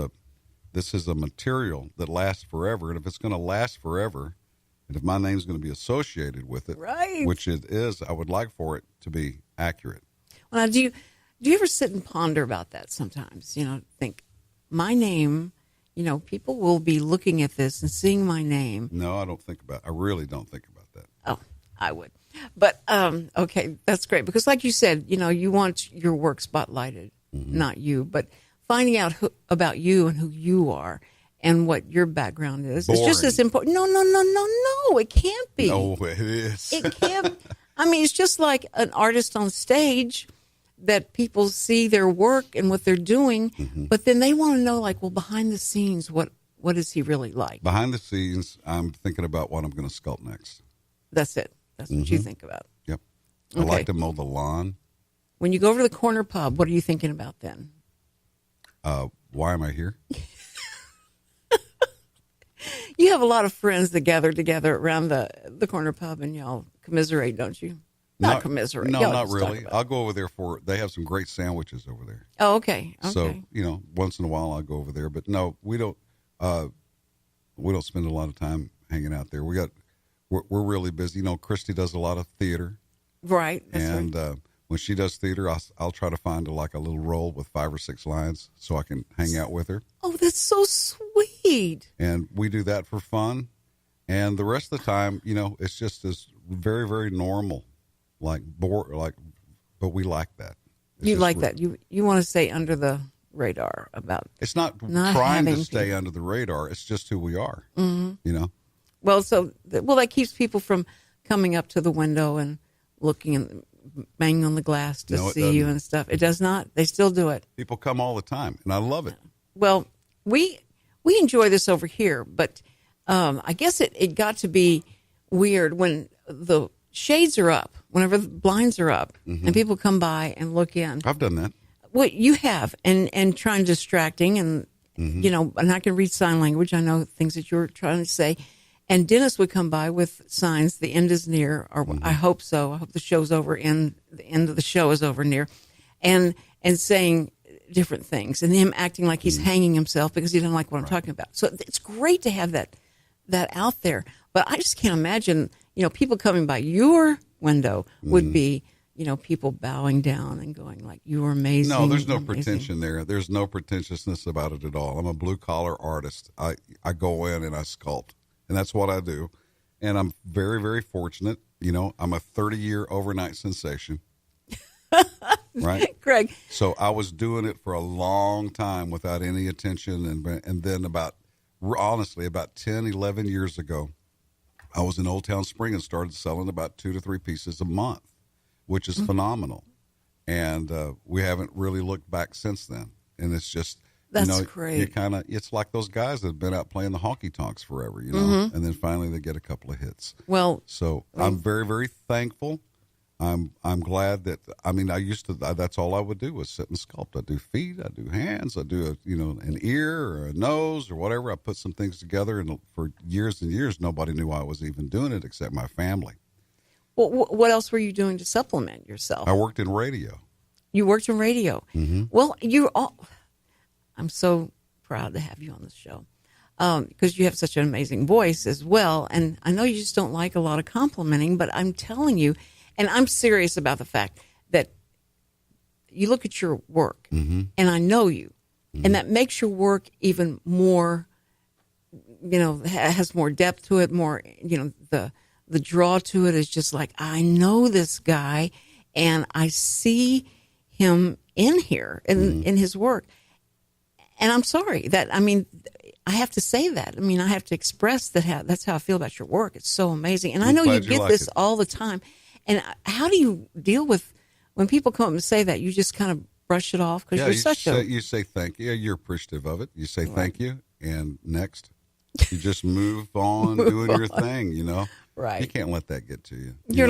S2: a material that lasts forever. And if it's going to last forever, and if my name's going to be associated with it,
S1: right,
S2: which it is, I would like for it to be accurate.
S1: Well, now, do you ever sit and ponder about that sometimes? Think, my name, people will be looking at this and seeing my name.
S2: No, I really don't think about that.
S1: Oh, I would. But, okay, that's great. Because like you said, you want your work spotlighted, not you, but finding out about you and who you are and what your background is.
S2: Boring.
S1: It's just as important. No, it can't be.
S2: No, it is.
S1: It can't. I mean, it's just like an artist on stage that people see their work and what they're doing, but then they want to know, like, well, behind the scenes, what is he really like?
S2: Behind the scenes, I'm thinking about what I'm going to sculpt next.
S1: That's it. That's what you think about.
S2: Yep.
S1: Okay.
S2: I like to mow the lawn.
S1: When you go over to the corner pub, what are you thinking about then?
S2: Why am I here?
S1: You have a lot of friends that gather together around the corner pub, and y'all commiserate, don't you? Not commiserate.
S2: No,
S1: Y'all
S2: not
S1: just
S2: really.
S1: talk about
S2: I'll go over there they have some great sandwiches over there.
S1: Oh, okay.
S2: So, once in a while I'll go over there, but no, we don't spend a lot of time hanging out there. We're really busy. Christy does a lot of theater.
S1: Right.
S2: And when she does theater, I'll try to find a little role with 5 or 6 lines so I can hang out with her.
S1: Oh, that's so sweet.
S2: And we do that for fun. And the rest of the time, it's just as very, very normal, but we like that.
S1: You like that. You want to stay under the radar about.
S2: It's not trying to stay under the radar. It's just who we are,
S1: Well, that keeps people from coming up to the window and looking and banging on the glass to see you and stuff. It does not. They still do it.
S2: People come all the time, and I love it.
S1: Well, we enjoy this over here, but I guess it got to be weird when the shades are up, whenever the blinds are up, and people come by and look in.
S2: I've done that.
S1: Well, you have, and trying distracting, and and I can read sign language. I know things that you're trying to say. And Dennis would come by with signs, the end is near, or I hope so. I hope the show's over, and the end of the show is over near, and saying different things, and him acting like he's hanging himself because he doesn't like what I'm talking about. So it's great to have that out there. But I just can't imagine, people coming by your window would be, people bowing down and going like, "You are amazing."
S2: No, there's no pretension there. There's no pretentiousness about it at all. I'm a blue collar artist. I go in and I sculpt. And that's what I do. And I'm very, very fortunate. I'm a 30-year overnight sensation. Right?
S1: Craig.
S2: So I was doing it for a long time without any attention. And then about 10, 11 years ago, I was in Old Town Spring and started selling about 2 to 3 pieces a month, which is phenomenal. And we haven't really looked back since then. And it's just...
S1: That's great.
S2: It's like those guys that have been out playing the honky tonks forever, and then finally they get a couple of hits.
S1: Well,
S2: so I'm very, very thankful. I'm glad that, I used to, that's all I would do was sit and sculpt. I do feet, I do hands, I do an ear or a nose or whatever. I put some things together, and for years and years, nobody knew I was even doing it except my family.
S1: Well, what else were you doing to supplement yourself?
S2: I worked in radio.
S1: You worked in radio.
S2: Mm-hmm.
S1: Well, I'm so proud to have you on the show because you have such an amazing voice as well. And I know you just don't like a lot of complimenting, but I'm telling you, and I'm serious about the fact that you look at your work, and I know you, and that makes your work even more, has more depth to it, more, the draw to it is just like, I know this guy, and I see him in here, in his work. And I'm sorry I have to say that. I have to express that's how I feel about your work. It's so amazing. And I know you get this all the time. And how do you deal with when people come up and say that? You just kind of brush it off because
S2: you say thank you. You're appreciative of it. You say thank you, and next, you just move on doing your thing.
S1: Right.
S2: You can't let that get to you.
S1: You're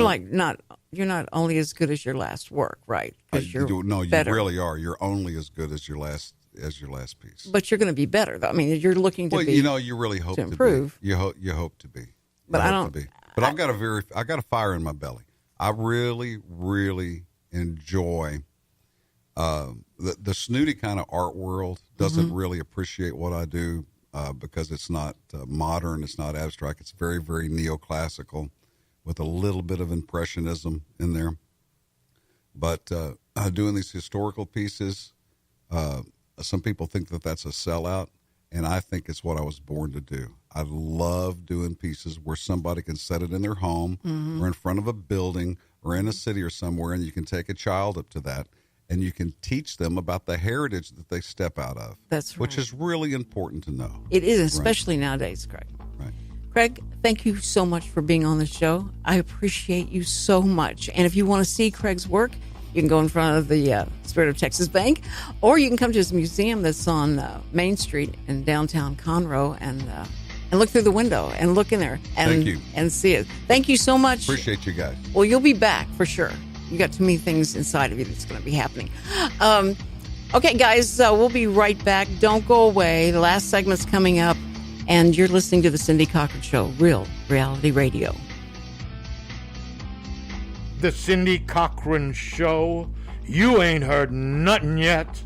S1: not only as good as your last work, right?
S2: You
S1: better.
S2: Really are. You're only as good as your last piece.
S1: But you're going to be better, though. You're looking to be.
S2: You really hope to
S1: improve.
S2: Be. You hope to be.
S1: But I don't.
S2: But I got a fire in my belly. I really, really enjoy the snooty kind of art world. Doesn't really appreciate what I do because it's not modern. It's not abstract. It's very, very neoclassical with a little bit of impressionism in there. But doing these historical pieces. Some people think that that's a sellout, and I think it's what I was born to do. I love doing pieces where somebody can set it in their home or in front of a building or in a city or somewhere, and you can take a child up to that, and you can teach them about the heritage that they step out of.
S1: That's right.
S2: Which is really important to know.
S1: It is, especially nowadays, Craig.
S2: Right.
S1: Craig, thank you so much for being on the show. I appreciate you so much. And if you want to see Craig's work, you can go in front of the Spirit of Texas Bank, or you can come to his museum that's on Main Street in downtown Conroe and look through the window and look in there and see it. Thank you so much.
S2: Appreciate you guys.
S1: Well, you'll be back for sure. You got too many things inside of you that's going to be happening. Okay, guys, we'll be right back. Don't go away. The last segment's coming up, and you're listening to the Cindy Cochran Show, Real Reality Radio.
S4: The Cindy Cochran Show. You ain't heard nothing yet.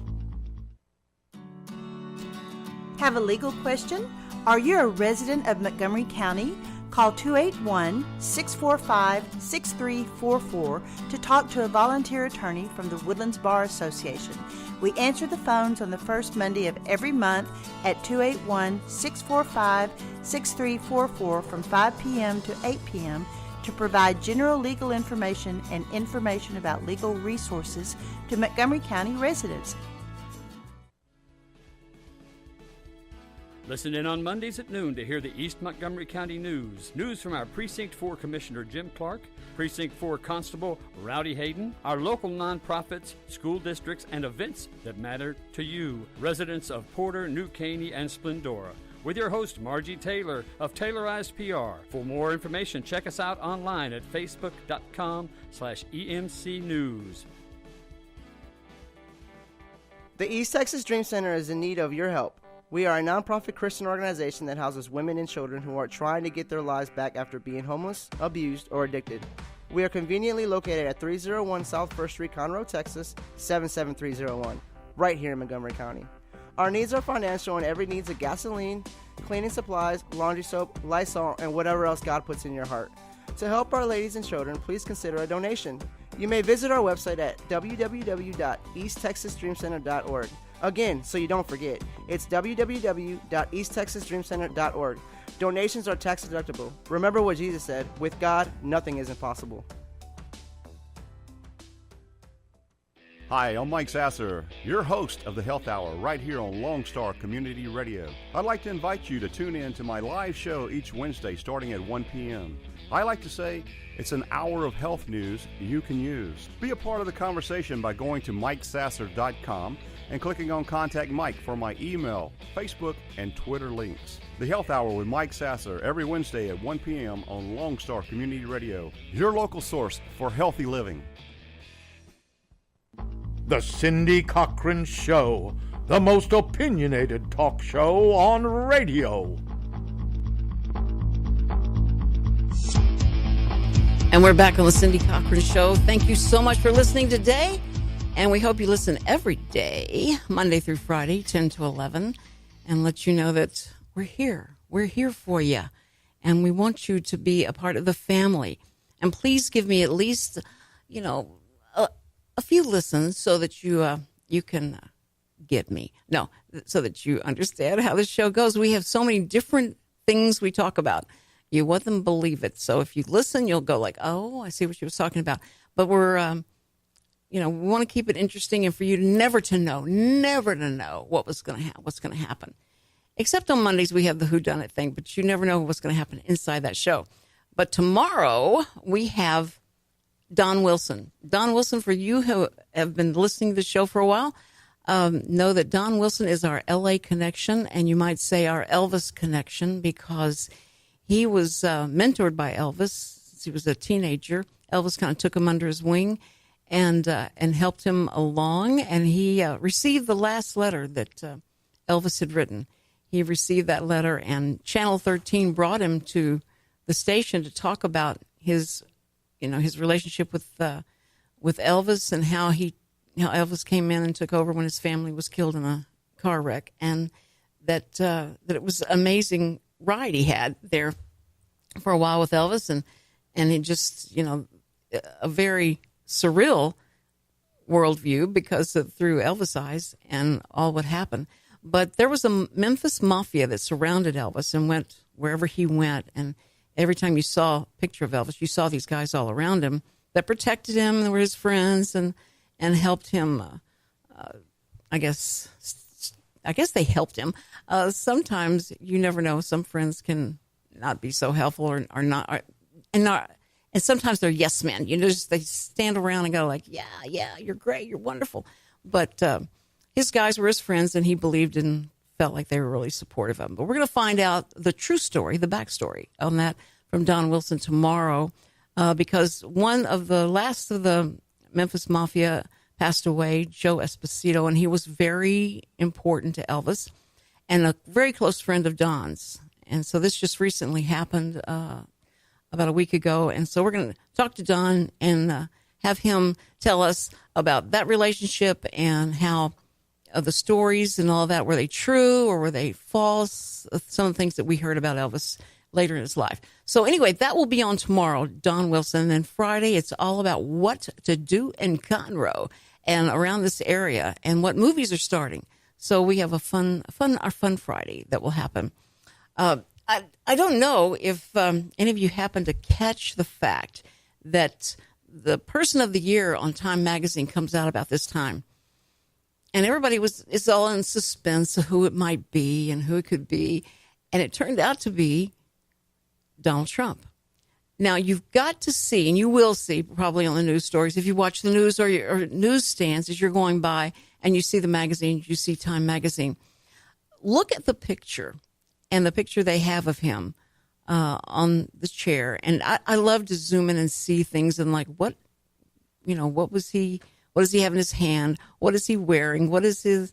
S8: Have a legal question? Are you a resident of Montgomery County? Call 281-645-6344 to talk to a volunteer attorney from the Woodlands Bar Association. We answer the phones on the first Monday of every month at 281-645-6344 from 5 p.m. to 8 p.m. to provide general legal information and information about legal resources to Montgomery County residents.
S12: Listen in on Mondays at noon to hear the East Montgomery County news. News from our Precinct 4 Commissioner Jim Clark, Precinct 4 Constable Rowdy Hayden, our local nonprofits, school districts, and events that matter to you, residents of Porter, New Caney, and Splendora. With your host, Margie Taylor of Taylorized PR. For more information, check us out online at facebook.com/EMC News.
S13: The East Texas Dream Center is in need of your help. We are a nonprofit Christian organization that houses women and children who are trying to get their lives back after being homeless, abused, or addicted. We are conveniently located at 301 South 1st Street, Conroe, Texas, 77301, right here in Montgomery County. Our needs are financial and every needs of gasoline, cleaning supplies, laundry soap, Lysol, and whatever else God puts in your heart. To help our ladies and children, please consider a donation. You may visit our website at www.easttexasdreamcenter.org. Again, so you don't forget, it's www.easttexasdreamcenter.org. Donations are tax deductible. Remember what Jesus said, with God, nothing is impossible.
S6: Hi, I'm Mike Sasser, your host of the Health Hour right here on Lone Star Community Radio. I'd like to invite you to tune in to my live show each Wednesday starting at 1 p.m. I like to say it's an hour of health news you can use. Be a part of the conversation by going to MikeSasser.com and clicking on Contact Mike for my email, Facebook, and Twitter links. The Health Hour with Mike Sasser every Wednesday at 1 p.m. on Lone Star Community Radio, your local source for healthy living.
S4: The Cindy Cochran Show, the most opinionated talk show on radio.
S1: And we're back on the Cindy Cochran Show. Thank you so much for listening today. And we hope you listen every day, Monday through Friday, 10 to 11, and let you know that we're here. We're here for you. And we want you to be a part of the family. And please give me at least, a few listens so that you can get me. No, so that you understand how the show goes. We have so many different things we talk about. You want them to believe it. So if you listen, you'll go like, oh, I see what she was talking about. But we're, we want to keep it interesting and for you never to know what's going to happen. Except on Mondays, we have the whodunit thing, but you never know what's going to happen inside that show. But tomorrow, we have Don Wilson. Don Wilson, for you who have been listening to the show for a while, know that Don Wilson is our LA connection, and you might say our Elvis connection, because he was mentored by Elvis since he was a teenager. Elvis kind of took him under his wing and helped him along, and he received the last letter that Elvis had written. He received that letter, and Channel 13 brought him to the station to talk about his relationship with Elvis and how Elvis came in and took over when his family was killed in a car wreck, and that it was an amazing ride he had there for a while with Elvis, and it just a very surreal worldview because through Elvis' eyes and all what happened. But there was a Memphis mafia that surrounded Elvis and went wherever he went, and every time you saw a picture of Elvis, you saw these guys all around him that protected him and were his friends and helped him. I guess they helped him. Sometimes you never know. Some friends can not be so helpful or not, and sometimes they're yes men. They stand around and go like, yeah, you're great, you're wonderful. But his guys were his friends, and he believed and felt like they were really supportive of him. But we're going to find out the true story, the backstory on that from Don Wilson tomorrow, because one of the last of the Memphis Mafia passed away, Joe Esposito, and he was very important to Elvis and a very close friend of Don's. And so this just recently happened about a week ago. And so we're going to talk to Don and have him tell us about that relationship and how the stories and all that, were they true or were they false? Some of the things that we heard about Elvis later in his life. So anyway, that will be on tomorrow, Don Wilson. And then Friday, it's all about what to do in Conroe and around this area and what movies are starting. So we have our fun Friday that will happen. I don't know if any of you happen to catch the fact that the Person of the Year on Time Magazine comes out about this time. And everybody is all in suspense of who it might be and who it could be. And it turned out to be Donald Trump. Now, you've got to see, and you will see probably on the news stories, if you watch the news or newsstands as you're going by and you see the magazine, you see Time Magazine. Look at the picture and the picture they have of him on the chair. And I love to zoom in and see things and like, what does he have in his hand? What is he wearing? What is the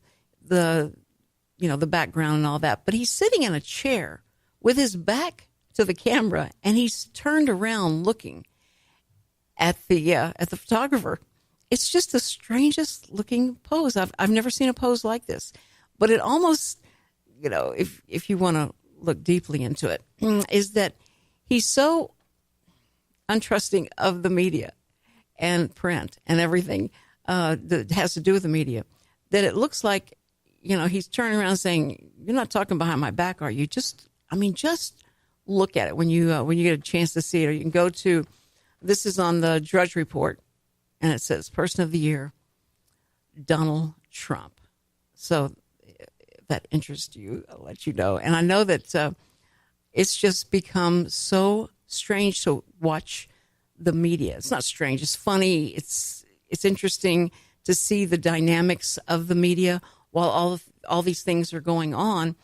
S1: background and all that? But he's sitting in a chair with his back to the camera, and he's turned around looking at the photographer. It's just the strangest looking pose. I've never seen a pose like this, but it almost, if you want to look deeply into it, is that he's so untrusting of the media and print and everything that has to do with the media, that it looks like, he's turning around saying, "You're not talking behind my back, are you? Just look at it when you get a chance to see it." Or you can go to, this is on the Drudge Report, and it says Person of the Year, Donald Trump. So if that interests you, I'll let you know. And I know that it's just become so strange to watch the media. It's not strange. It's funny. It's interesting to see the dynamics of the media while all these things are going on.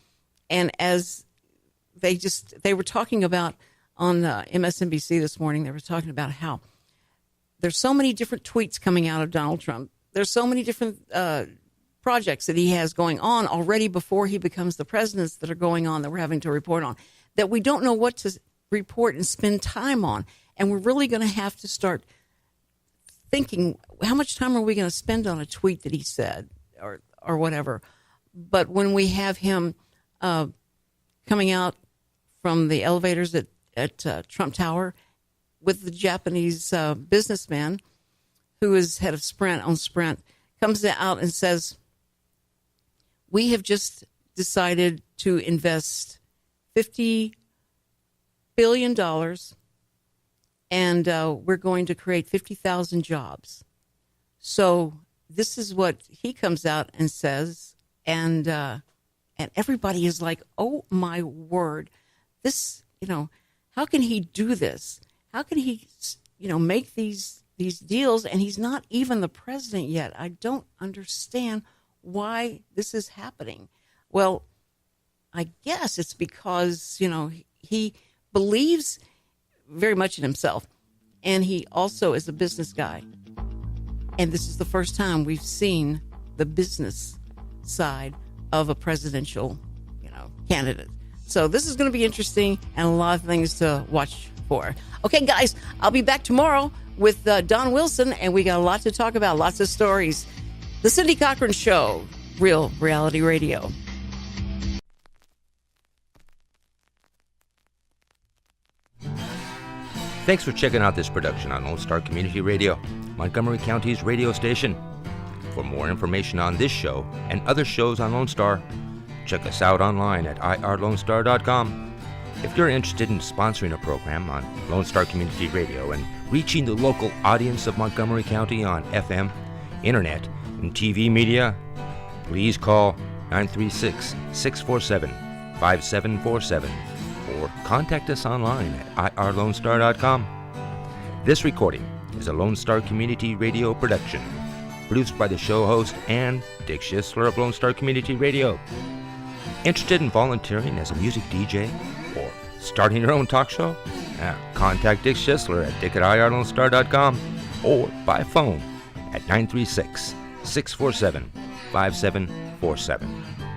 S1: And as they were talking about on MSNBC this morning, they were talking about how there's so many different tweets coming out of Donald Trump. There's so many different projects that he has going on already before he becomes the president that are going on that we're having to report on, that we don't know what to report and spend time on. And we're really going to have to start thinking, how much time are we going to spend on a tweet that he said or whatever? But when we have him coming out from the elevators at Trump Tower with the Japanese businessman who is head of Sprint, comes out and says, "We have just decided to invest $50 billion and we're going to create 50,000 jobs." So this is what he comes out and says, and everybody is like, "Oh my word, this, how can he do this? How can he, make these deals? And he's not even the president yet. I don't understand why this is happening." Well, I guess it's because, he believes very much in himself, and he also is a business guy. And this is the first time we've seen the business side of a presidential, candidate. So this is going to be interesting and a lot of things to watch for. Okay, guys, I'll be back tomorrow with Don Wilson, and we got a lot to talk about, lots of stories. The Cindy Cochran Show, Real Reality Radio.
S14: Thanks for checking out this production on Lone Star Community Radio, Montgomery County's radio station. For more information on this show and other shows on Lone Star, check us out online at irlonestar.com. If you're interested in sponsoring a program on Lone Star Community Radio and reaching the local audience of Montgomery County on FM, internet, and TV media, please call 936-647-5747 or contact us online at irlonestar.com. This recording is a Lone Star Community Radio production, produced by the show host and Dick Schisler of Lone Star Community Radio. Interested in volunteering as a music DJ or starting your own talk show? Contact Dick Schisler at dick@irlonestar.com or by phone at 936-647-5747.